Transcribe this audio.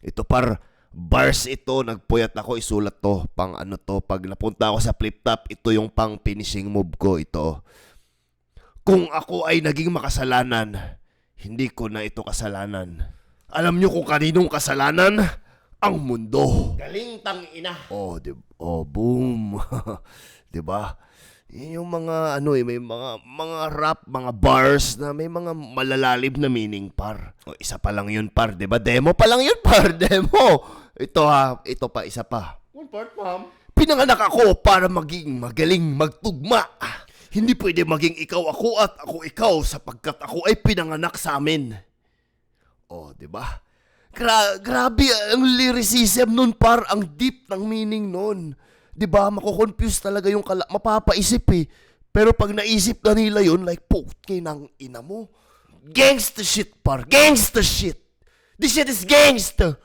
Ito par, bars ito, nagpuyat ako, isulat to. Pang ano to, pag napunta ako sa flip top, ito yung pang finishing move ko, ito. Kung ako ay naging makasalanan, hindi ko na ito kasalanan. Alam nyo kung kaninong kasalanan? Ang mundo. Galing tang ina. Oh, boom. 'Di ba? Yun yung mga ano may mga rap, mga bars na may mga malalalim na meaning par. O isa pa lang yun par, 'di ba? Demo pa lang yun par, demo. Ito ha, ito pa isa pa. One part, ma'am. Pinanganak ako para maging magaling magtugma. Hindi pwede maging ikaw ako at ako ikaw sapagkat ako ay pinanganak sa amin. Oh, 'di ba? Grabe ang lyricism nun par, ang deep ng meaning nun. 'Di ba? Mako-confuse talaga yung mapapaisip eh. Pero pag naisip na nila yun, like, puke ng ina mo. Gangsta shit par, gangsta shit. This shit is gangsta.